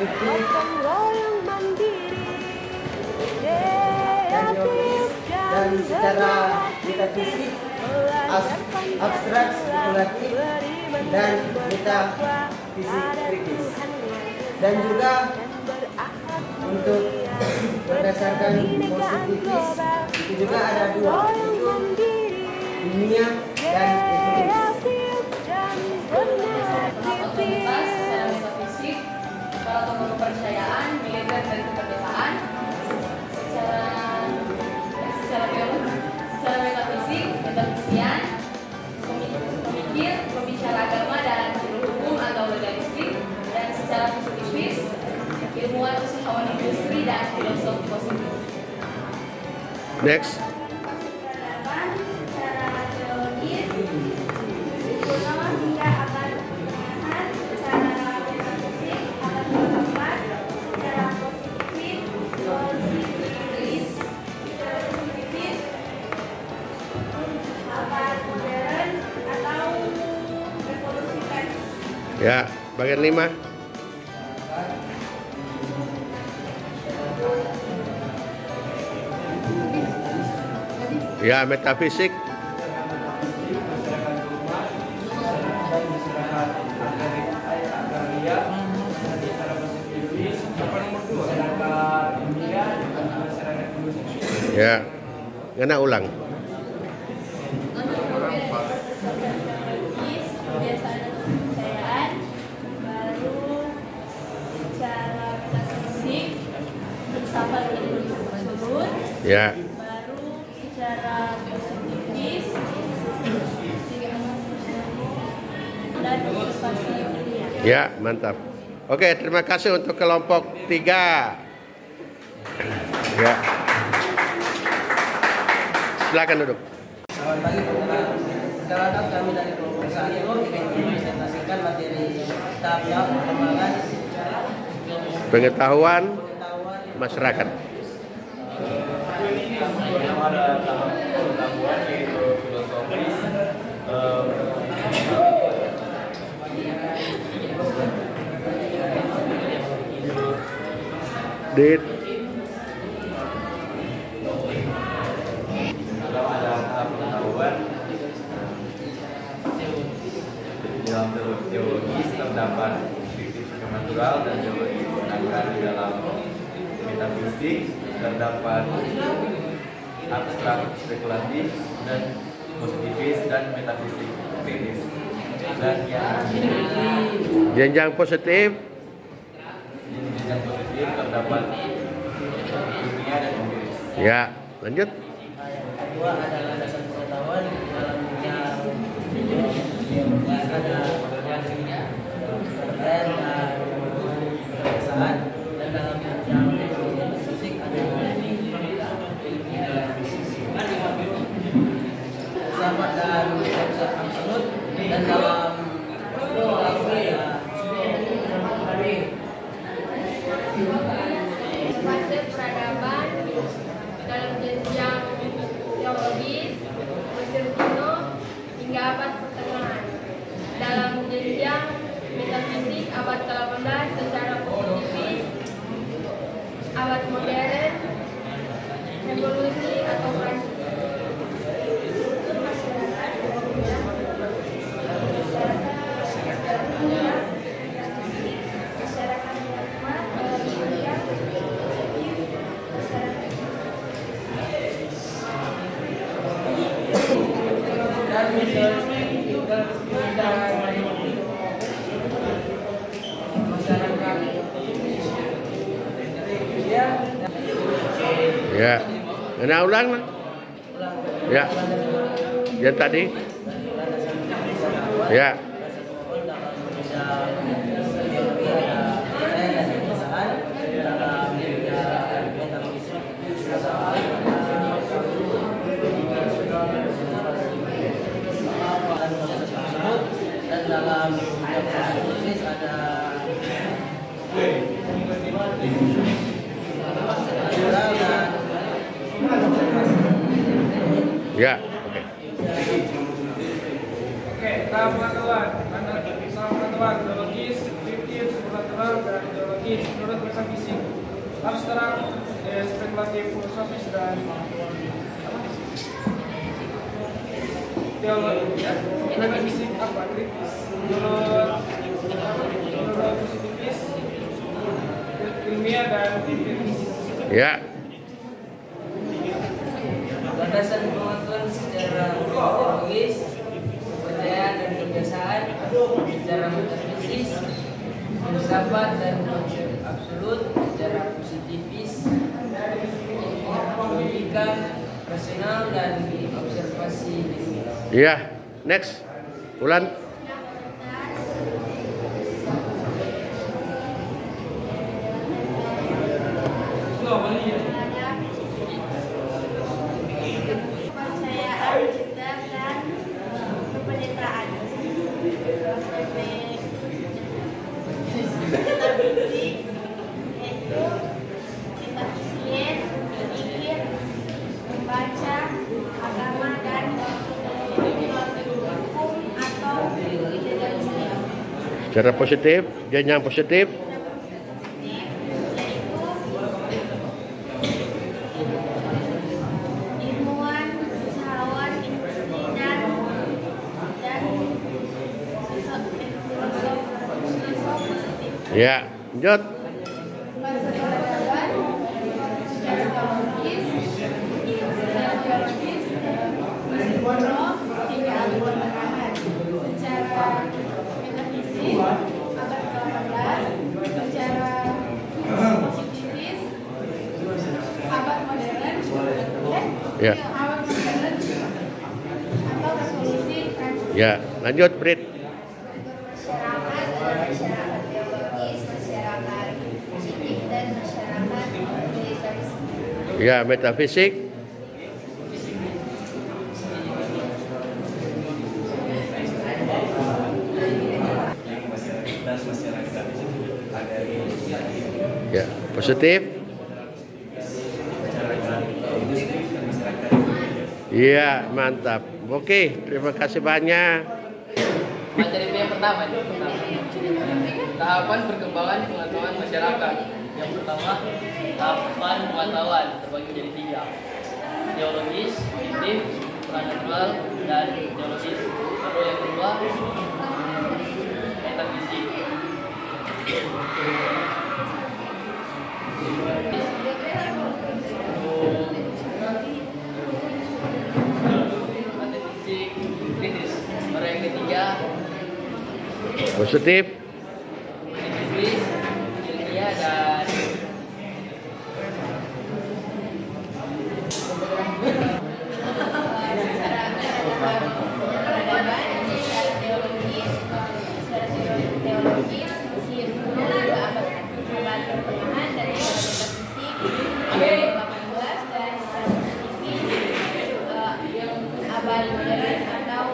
gotong royong mandiri, kreatif dan secara metafisik, abstrak spekulatif, dan metafisik kritis. Dan juga untuk berdasarkan positivis itu juga ada dua, yaitu dunia dan Fakultas secara metafisik, kalau kepercayaan, militer dan kemerdekaan, secara metafisik, metafisian, pemikir, pembicara agama dan hukum atau legalistik, dan secara positivis, ilmuwan usahawan industri dan filosof positif. Next. Ya, bagian 5. Ya, metafisik. Ya, kena ulang. Ya. Baru secara positivis dan observasi ilmiah. Ya, mantap. Oke, terima kasih untuk kelompok 3. Ya. Silakan duduk. Selamat pagi teman-teman. Sekarang kami dari kelompok 1 ingin mempresentasikan materi tahap perkembangan Pengetahuan masyarakat. Ada tahap pengetahuan yaitu filosofis, Dit. Kalau ada tahap pengetahuan dalam teologis terdapat fiktif supernatural dan teologi, sedangkan di dalam metafisik terdapat abstrak spekulatif dan positivis dan metafisik kritis. Dan yang Jenjang positif. jenjang positif terdapat dunia dan empiris. Ya, lanjut. kedua adalah dasar pengetahuan dalam dunia ada keren dan kebiasaan, dan dalam yang fisik ada filsafat dan konsep absolut, dan dalam Fase peradaban dalam jenjang teologis Mesir kuno hingga abad pertengahan. Dalam jenjang metafisik abad ke-18 secara positivis, abad modern, revolusi atau Prancis. Ya. Kena ulang lah. Ya. Yang tadi. Ya. dan dalam tulis ada Ya. Oke. Tahap pengetahuan, pengetahuan teologis, fiktif, supernatural, dan teologis. abstrak, spekulatif, filosofis, dan teologi, metafisik, kritis, menurut positifis, ilmiah, dan empiris. Ya. Landasan pengetahuan secara teologis, kepercayaan dan kebiasaan, secara metafisik, filsafat dan konsep absolut, secara positifis, logika, rasional, dan observasi ilmiah. Ya. Next. Ulan. Kepercayaan, cinta, dan kepedetaan. Metafisik yaitu kita psikis, berpikir, membaca agama dan hukum atau ide-ide Islam. Secara positif, dia yang positif. Ilmuwan, usahawan, industri, dan filosof positif. Ya. Lanjut. Secara metafisik abad ke-18, secara positifis abad modern, Ya. abad modern atau revolusi Prancis. Ya. Lanjut, Brit. Masyarakat adalah masyarakat teologis, masyarakat positif, dan masyarakat militeris. Ya, metafisik. dan masyarakat ada di Ya, positif. masyarakat industri dan masyarakat. Iya, mantap. Oke, terima kasih banyak. Materi yang pertama, tahapan perkembangan pengetahuan masyarakat. Yang pertama, tahapan pengetahuan terbagi menjadi 3: teologis, kognitif, supranatural, dan teologis. Lalu yang kedua, metafisik. Metafisik kritis. Baru yang ketiga, Positif. positifis, ilmiah, dan abad modern atau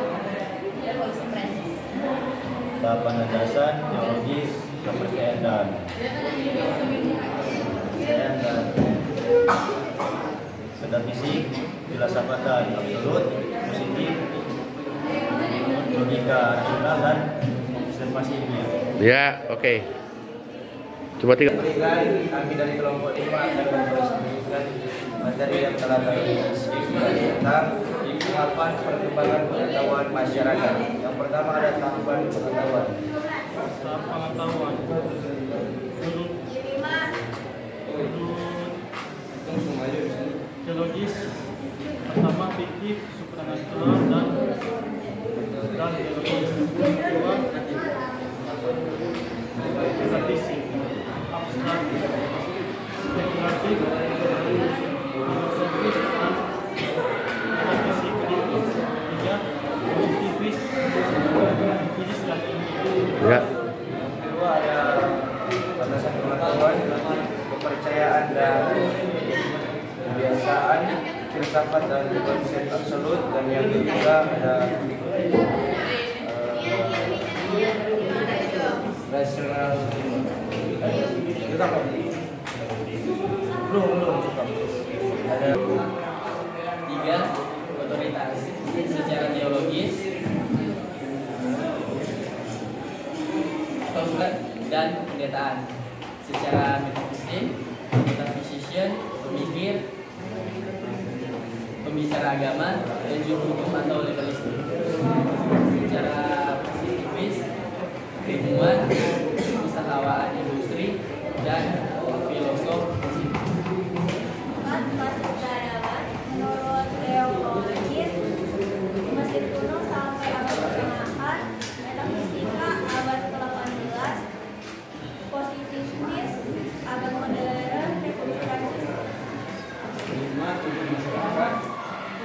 revolusi Prancis. Tahapan landasan teologis, kepercayaan dan metafisik, filsafat dan absolut, positif, logika rasional dan observasi ilmiah. Ya, oke. Cuma 3. kami dari kelompok 5 akan mempresentasikan materi yang telah kami diskusikan tentang tahapan perkembangan pengetahuan masyarakat. Yang pertama ada tahapan pengetahuan. Tahap pengetahuan teologis, pertama fiktif, supranatural, dan teologis. Kedua, metafisik, abstrak, spekulatif, filosofis, dan metafisik kritis. Tiga, positifis, empiris, dan ilmiah. Ya. Kedua ada landasan pengetahuan, kepercayaan dan kebiasaan, filsafat dan konsep absolut, dan yang ketiga ada rasional. Belum. Ada 3 otoritas secara teologis, tauhid dan pendataan. Secara metafisik, pembicara agama, dan juru hukum atau legalistik. Secara positifis, keilmuan, usahawan industri, dan filosof positif. Masih peradaban, menurut teologis, Mesir kuno sampai abad pertengahan, metafisika abad ke-18, positivisme abad modern, Republik Prancis. Kelima, tujuh masyarakat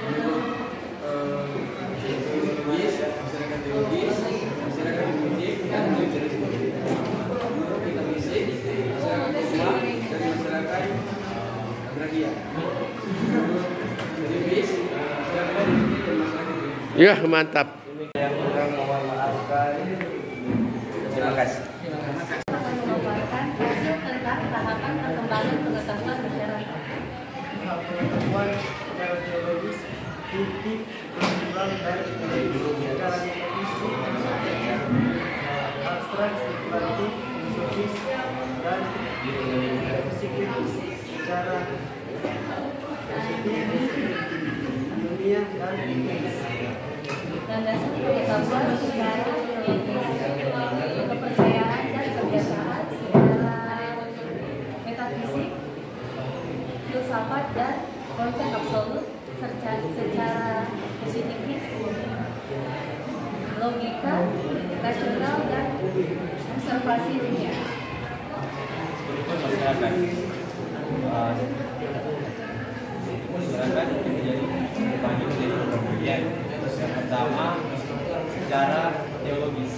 menurut teologis, masyarakat teologis, masyarakat politik, dan militerisme. Menurut metafisik, masyarakat dogma dan masyarakat agraria. Menurut positivis, masyarakat industri dan masyarakat politik. Ya, mantap. Yang kurang mohon maafkan. Terima kasih. Akan memaparkan hasil tentang tahapan perkembangan pengetahuan masyarakat. Pengetahuan secara teologis, fiktif, kultural, dan secara metafisik, abstrak, spekulatif, filosofis, dan psikis secara positif, ilmiah, dan etis. Landasan pengetahuan secara teologis, kepercayaan dan kebiasaan secara metafisik, filsafat dan konsep absolut secara positifis, logika, rasional dan observasi dunia. Berikut masyarakat. Masyarakat menjadi terbagi menjadi beberapa bagian. Yang pertama, secara teologis.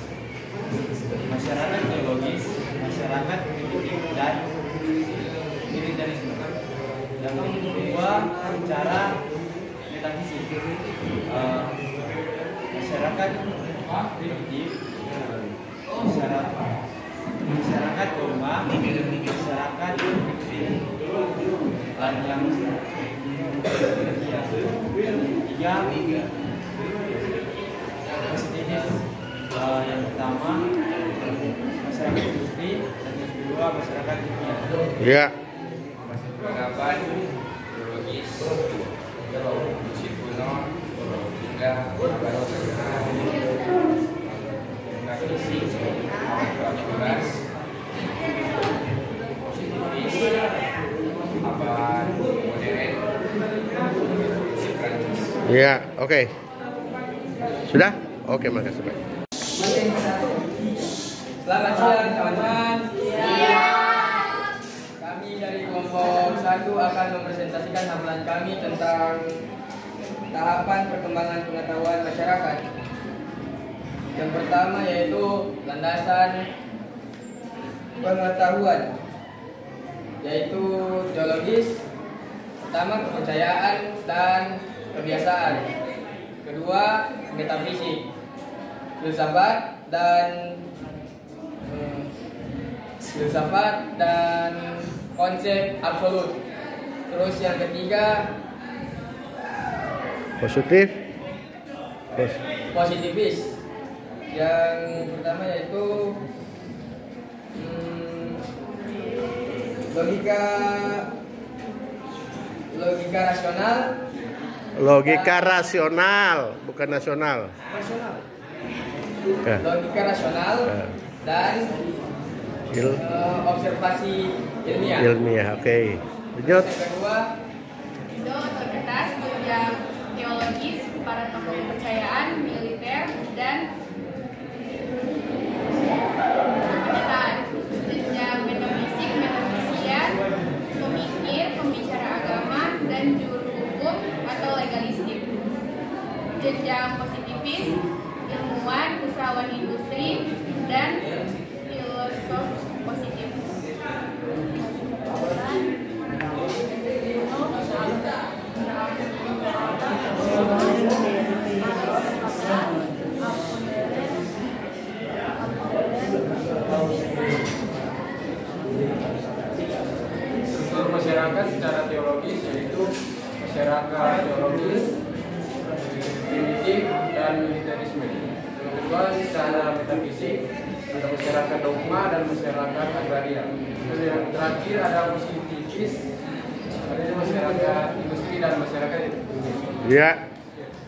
Masyarakat teologis, masyarakat politik dan militerisme. Yang kedua, secara metafisik. Masyarakat primitif, masyarakat dogma, masyarakat fiktif, dan yang ketiga positivis. Yang pertama masyarakat industri, dan yang kedua masyarakat ilmiah. Ya. Peradaban, teologis, musik kuno, hingga abad metafisik, abad ke-18, positivis, abad modern, Republik Prancis. Ya, oke. Sudah? Oke, makasih Pak. Selamat siang teman-teman. Kami dari kelompok 1 akan mempresentasikan hafalan kami tentang tahapan perkembangan pengetahuan masyarakat. Yang pertama yaitu landasan pengetahuan, yaitu teologis. Pertama, kepercayaan dan kebiasaan. Kedua, metafisik, filsafat dan konsep absolut. Terus yang ketiga, positivis. Yang pertama yaitu logika rasional. Logika rasional, bukan nasional. Ya. Logika rasional dan observasi ilmiah. Ilmiah, oke. Lanjut. Yang kedua, Itu otoritas jenjang teologis, para tokoh kepercayaan, militer, dan pemerintahan. Jenjang metafisik, metafisian, pemikir, pembicara agama, dan juru hukum atau legalistik. Jenjang positivis, ilmuwan, usahawan industri, dan filosof positif. struktur masyarakat secara teologis yaitu masyarakat teologis, primitif, dan militerisme. Yang kedua, secara metafisik ada masyarakat dogma dan masyarakat agraria. Dan yang terakhir ada positivis, ada masyarakat industri dan masyarakat Ya,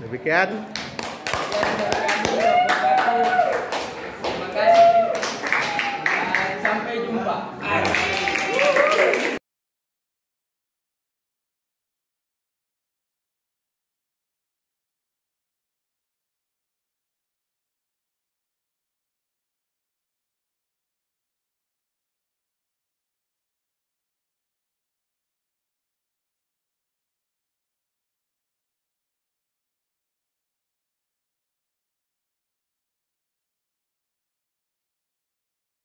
demikian.